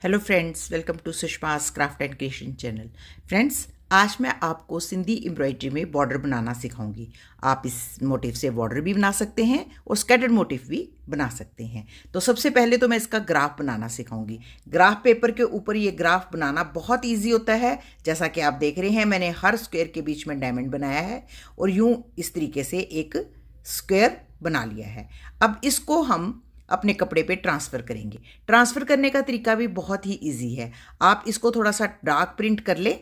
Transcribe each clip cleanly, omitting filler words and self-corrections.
Hello friends, welcome to Sushma's craft and creation channel. Friends, आज मैं आपको सिंधी एम्ब्रॉयडरी में बॉर्डर बनाना सिखाऊंगी। आप इस मोटिव से बॉर्डर भी बना सकते हैं और स्कैटर्ड मोटिव भी बना सकते हैं। तो सबसे पहले तो मैं इसका ग्राफ बनाना सिखाऊंगी। ग्राफ पेपर के ऊपर ये ग्राफ बनाना बहुत ईजी होता है। जैसा कि आप देख रहे हैं, मैंने हर स्क्वायर के बीच में डायमंड बनाया है और यूं इस तरीके से एक स्क्वायर बना लिया है। अब इसको हम अपने कपड़े पे ट्रांसफ़र करेंगे। ट्रांसफ़र करने का तरीका भी बहुत ही इजी है। आप इसको थोड़ा सा डार्क प्रिंट कर लें।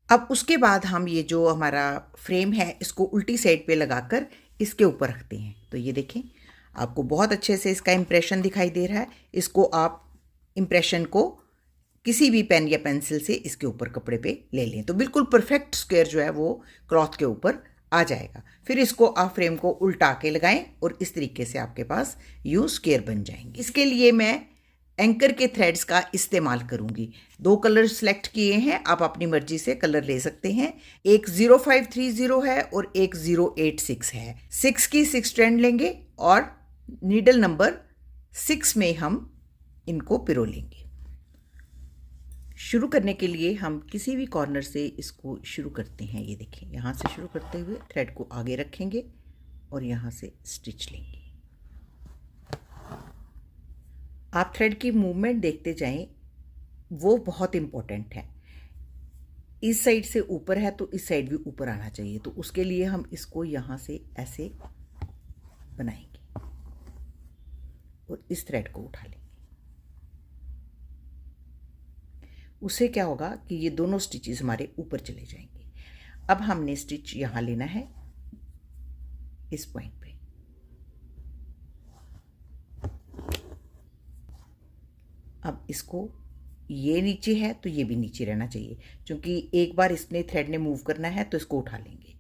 अब उसके बाद हम ये जो हमारा फ्रेम है इसको उल्टी साइड पे लगाकर इसके ऊपर रखते हैं। तो ये देखें, आपको बहुत अच्छे से इसका इम्प्रेशन दिखाई दे रहा है। इसको आप इम्प्रेशन को किसी भी पेन या पेंसिल से इसके ऊपर कपड़े पे ले लें तो बिल्कुल परफेक्ट स्क्वायर जो है वो क्लॉथ के ऊपर आ जाएगा। फिर इसको आप फ्रेम को उल्टा के लगाएं और इस तरीके से आपके पास यूं स्क्वायर बन जाएंगे। इसके लिए मैं एंकर के थ्रेड्स का इस्तेमाल करूंगी। 2 कलर सेलेक्ट किए हैं, आप अपनी मर्जी से कलर ले सकते हैं। एक 0530 है और एक 086 है। 6 की 6 स्ट्रैंड लेंगे और नीडल नंबर 6 में हम इनको पिरो लेंगे। शुरू करने के लिए हम किसी भी कॉर्नर से इसको शुरू करते हैं। ये देखें, यहाँ से शुरू करते हुए थ्रेड को आगे रखेंगे और यहाँ से स्टिच लेंगे। आप थ्रेड की मूवमेंट देखते जाएं, वो बहुत इम्पोर्टेंट है। इस साइड से ऊपर है तो इस साइड भी ऊपर आना चाहिए, तो उसके लिए हम इसको यहाँ से ऐसे बनाएंगे और इस थ्रेड को उठा लेंगे। उससे क्या होगा कि ये दोनों स्टिचेस हमारे ऊपर चले जाएंगे। अब हमने स्टिच यहाँ लेना है इस पॉइंट पे। अब इसको, ये नीचे है तो ये भी नीचे रहना चाहिए, क्योंकि एक बार इसने थ्रेड ने मूव करना है तो इसको उठा लेंगे।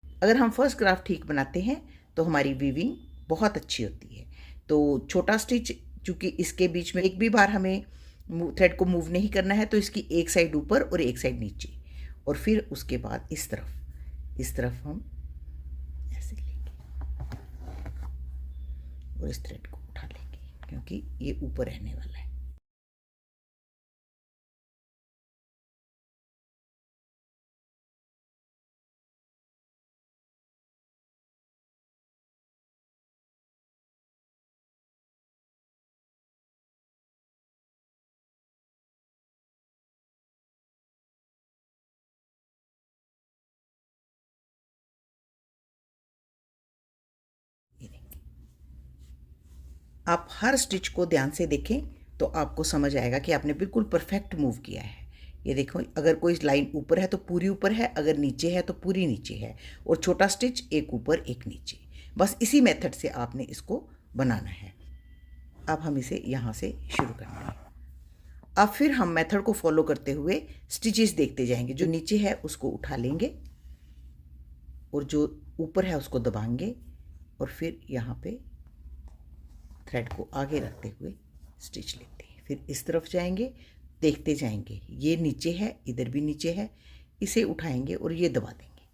अगर हम फर्स्ट ग्राफ ठीक बनाते हैं तो हमारी वीविंग बहुत अच्छी होती है। तो छोटा स्टिच, चूँकि इसके बीच में एक भी बार हमें थ्रेड को मूव नहीं करना है, तो इसकी एक साइड ऊपर और एक साइड नीचे, और फिर उसके बाद इस तरफ हम ऐसे लेंगे और इस थ्रेड को उठा लेंगे, क्योंकि ये ऊपर रहने वाला है। आप हर स्टिच को ध्यान से देखें तो आपको समझ आएगा कि आपने बिल्कुल परफेक्ट मूव किया है। ये देखो, अगर कोई लाइन ऊपर है तो पूरी ऊपर है, अगर नीचे है तो पूरी नीचे है, और छोटा स्टिच एक ऊपर एक नीचे। बस इसी मेथड से आपने इसको बनाना है। अब हम इसे यहाँ से शुरू करना है। अब फिर हम मेथड को फॉलो करते हुए स्टिचेस देखते जाएंगे। जो नीचे है उसको उठा लेंगे और जो ऊपर है उसको दबाएंगे, और फिर यहाँ पे थ्रेड को आगे रखते हुए स्टिच लेते हैं। फिर इस तरफ जाएंगे, देखते जाएंगे, ये नीचे है, इधर भी नीचे है, इसे उठाएंगे और ये दबा देंगे।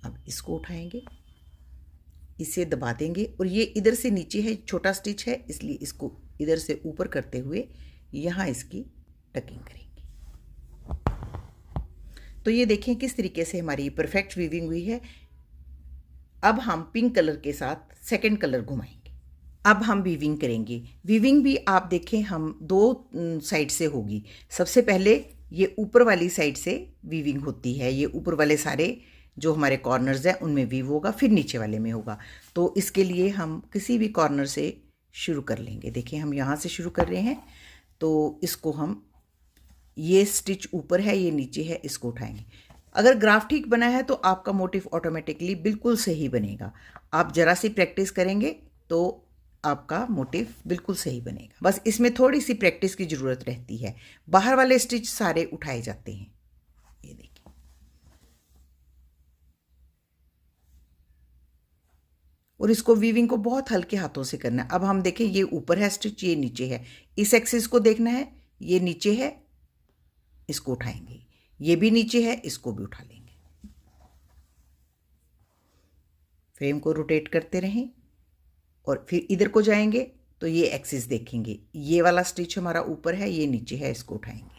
अब इसको उठाएंगे, इसे दबा देंगे, और ये इधर से नीचे है, छोटा स्टिच है, इसलिए इसको इधर से ऊपर करते हुए यहाँ इसकी टकिंग करेंगे। तो ये देखें किस तरीके से हमारी परफेक्ट वीविंग हुई है। अब हम पिंक कलर के साथ सेकंड कलर घुमाएंगे। अब हम वीविंग करेंगे। वीविंग भी आप देखें हम 2 साइड से होगी। सबसे पहले ये ऊपर वाली साइड से वीविंग होती है, ये ऊपर वाले सारे जो हमारे कॉर्नर्स हैं उनमें वीव होगा, फिर नीचे वाले में होगा। तो इसके लिए हम किसी भी कॉर्नर से शुरू कर लेंगे। देखिए, हम यहाँ से शुरू कर रहे हैं, तो इसको हम, ये स्टिच ऊपर है ये नीचे है, इसको उठाएंगे। अगर ग्राफ ठीक बना है तो आपका मोटिव ऑटोमेटिकली बिल्कुल सही बनेगा। आप ज़रा सी प्रैक्टिस करेंगे तो आपका मोटिव बिल्कुल सही बनेगा। बस इसमें थोड़ी सी प्रैक्टिस की ज़रूरत रहती है। बाहर वाले स्टिच सारे उठाए जाते हैं, ये देखिए। और इसको वीविंग को बहुत हल्के हाथों से करना है। अब हम देखें, ये ऊपर है स्टिच, ये नीचे है। इस एक्सिस को देखना है, ये नीचे है, इसको उठाएंगे। ये भी नीचे है, इसको भी उठा लेंगे। फ्रेम को रोटेट करते रहें और फिर इधर को जाएंगे तो ये एक्सिस देखेंगे। ये वाला स्टिच हमारा ऊपर है, ये नीचे है, इसको उठाएंगे।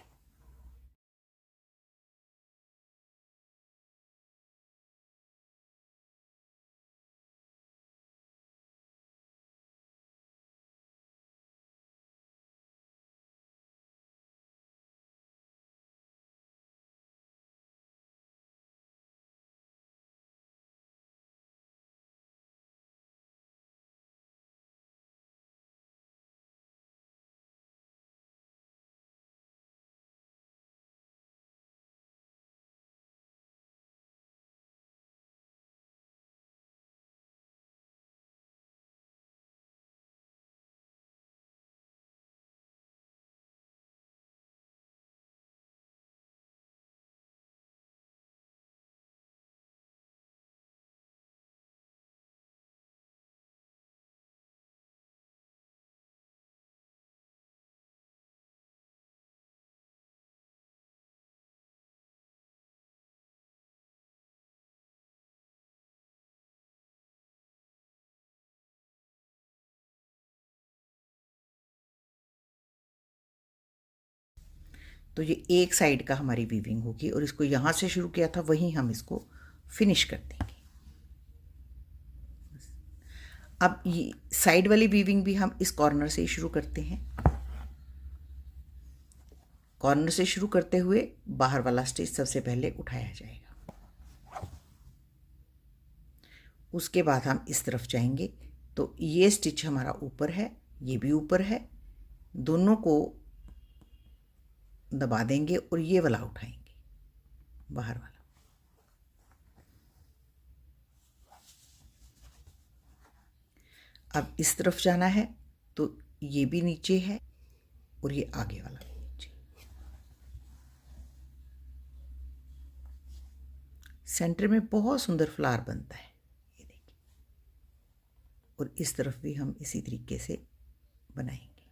तो ये एक साइड का हमारी वीविंग होगी और इसको यहाँ से शुरू किया था वहीं हम इसको फिनिश कर देंगे। अब ये साइड वाली वीविंग भी हम इस कॉर्नर से ही शुरू करते हैं। कॉर्नर से शुरू करते हुए बाहर वाला स्टिच सबसे पहले उठाया जाएगा। उसके बाद हम इस तरफ जाएंगे तो ये स्टिच हमारा ऊपर है, ये भी ऊपर है, दोनों को दबा देंगे और ये वाला उठाएंगे, बाहर वाला। अब इस तरफ जाना है तो ये भी नीचे है और ये आगे वाला भी नीचे। सेंटर में बहुत सुंदर फ्लावर बनता है, ये देखिए। और इस तरफ भी हम इसी तरीके से बनाएंगे।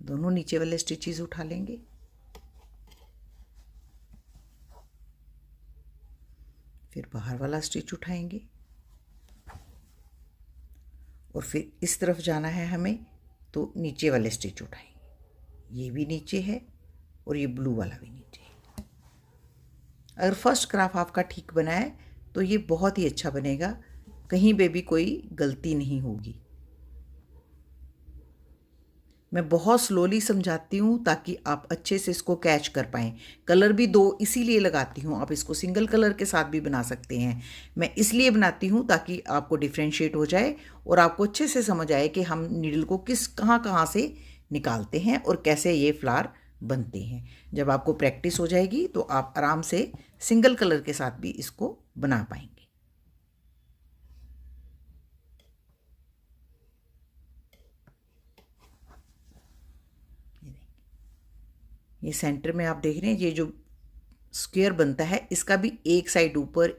दोनों नीचे वाले स्टिचेस उठा लेंगे, फिर बाहर वाला स्टिच उठाएंगे और फिर इस तरफ जाना है हमें तो नीचे वाले स्टिच उठाएंगे। ये भी नीचे है और ये ब्लू वाला भी नीचे है। अगर फर्स्ट क्राफ्ट आपका ठीक बना है तो ये बहुत ही अच्छा बनेगा, कहीं पे भी कोई गलती नहीं होगी। मैं बहुत स्लोली समझाती हूँ ताकि आप अच्छे से इसको कैच कर पाएँ। कलर भी दो इसीलिए लगाती हूँ, आप इसको सिंगल कलर के साथ भी बना सकते हैं। मैं इसलिए बनाती हूँ ताकि आपको डिफ्रेंशिएट हो जाए और आपको अच्छे से समझ आए कि हम नीडल को कहाँ से निकालते हैं और कैसे ये फ्लावर बनते हैं। जब आपको प्रैक्टिस हो जाएगी तो आप आराम से सिंगल कलर के साथ भी इसको बना पाएंगे। ये सेंटर में आप देख रहे हैं, ये जो स्क्वायर बनता है इसका भी एक साइड ऊपर,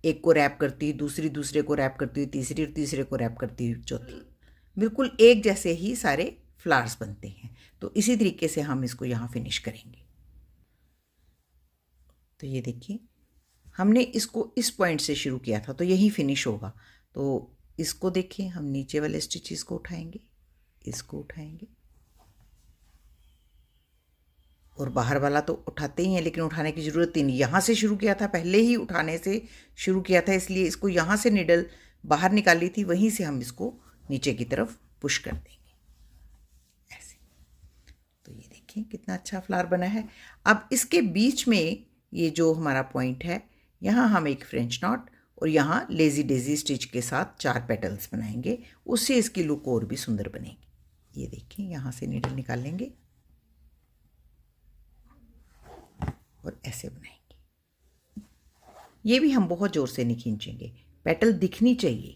एक को रैप करती हुई दूसरी, दूसरे को रैप करती हुई तीसरी और तीसरे को रैप करती हुई चौथी, बिल्कुल एक जैसे ही सारे फ्लावर्स बनते हैं। तो इसी तरीके से हम इसको यहाँ फिनिश करेंगे। तो ये देखिए, हमने इसको इस पॉइंट से शुरू किया था तो यही फिनिश होगा। तो इसको देखिए, हम नीचे वाले स्टिचेस को उठाएंगे, इसको उठाएंगे और बाहर वाला तो उठाते ही हैं, लेकिन उठाने की ज़रूरत ही नहीं। यहाँ से शुरू किया था, पहले ही उठाने से शुरू किया था, इसलिए इसको यहाँ से निडल बाहर निकाली थी, वहीं से हम इसको नीचे की तरफ पुश कर देंगे ऐसे। तो ये देखिए कितना अच्छा फ्लावर बना है। अब इसके बीच में ये जो हमारा पॉइंट है, यहाँ हम एक फ्रेंच नॉट और यहाँ लेज़ी डेज़ी स्टिच के साथ 4 पेटल्स बनाएंगे, उससे इसकी लुक और भी सुंदर बनेगी। ये देखिए, यहाँ से निडल निकालेंगे और ऐसे बनाएंगे। ये भी हम बहुत ज़ोर से नहीं खींचेंगे, पेटल दिखनी चाहिए।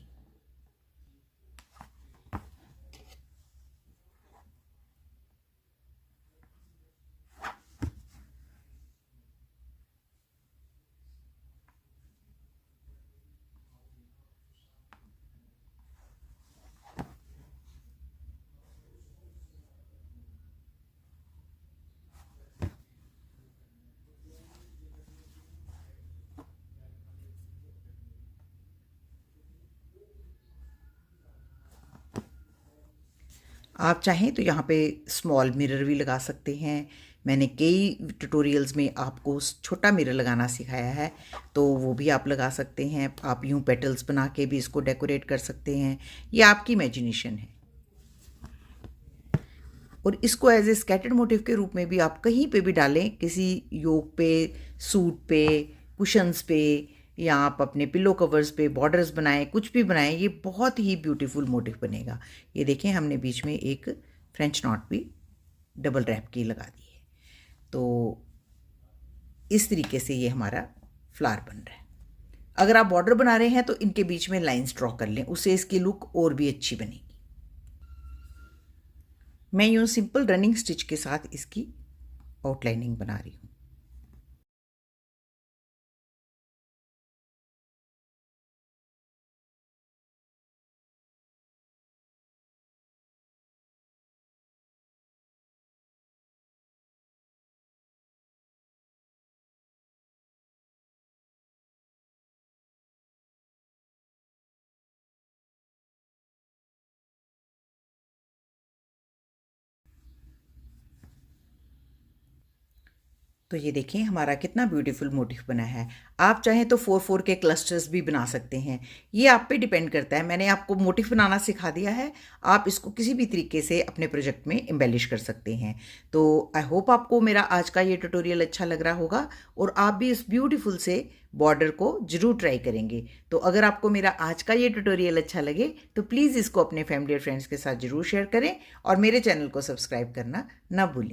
आप चाहें तो यहाँ पे स्मॉल मिरर भी लगा सकते हैं। मैंने कई ट्यूटोरियल्स में आपको छोटा मिरर लगाना सिखाया है, तो वो भी आप लगा सकते हैं। आप यूँ पेटल्स बना के भी इसको डेकोरेट कर सकते हैं, ये आपकी इमेजिनेशन है। और इसको एज ए स्कैटर्ड मोटिव के रूप में भी आप कहीं पे भी डालें, किसी योग पे, सूट पे, कुशन्स पे, या आप अपने पिलो कवर्स पे बॉर्डर्स बनाएं, कुछ भी बनाएं, ये बहुत ही ब्यूटीफुल मोटिव बनेगा। ये देखें, हमने बीच में एक फ्रेंच नॉट भी डबल रैप की लगा दी है। तो इस तरीके से ये हमारा फ्लावर बन रहा है। अगर आप बॉर्डर बना रहे हैं तो इनके बीच में लाइंस ड्रॉ कर लें, उससे इसकी लुक और भी अच्छी बनेगी। मैं यूँ सिंपल रनिंग स्टिच के साथ इसकी आउटलाइनिंग बना रही हूँ। तो ये देखें हमारा कितना ब्यूटीफुल मोटिव बना है। आप चाहें तो 4-4 के क्लस्टर्स भी बना सकते हैं, ये आप पे डिपेंड करता है। मैंने आपको मोटिव बनाना सिखा दिया है, आप इसको किसी भी तरीके से अपने प्रोजेक्ट में एम्बेलिश कर सकते हैं। तो आई होप आपको मेरा आज का ये ट्यूटोरियल अच्छा लग रहा होगा और आप भी इस ब्यूटीफुल से बॉर्डर को ज़रूर ट्राई करेंगे। तो अगर आपको मेरा आज का ये ट्यूटोरियल अच्छा लगे तो प्लीज़ इसको अपने फैमिली और फ्रेंड्स के साथ ज़रूर शेयर करें और मेरे चैनल को सब्सक्राइब करना ना भूलें।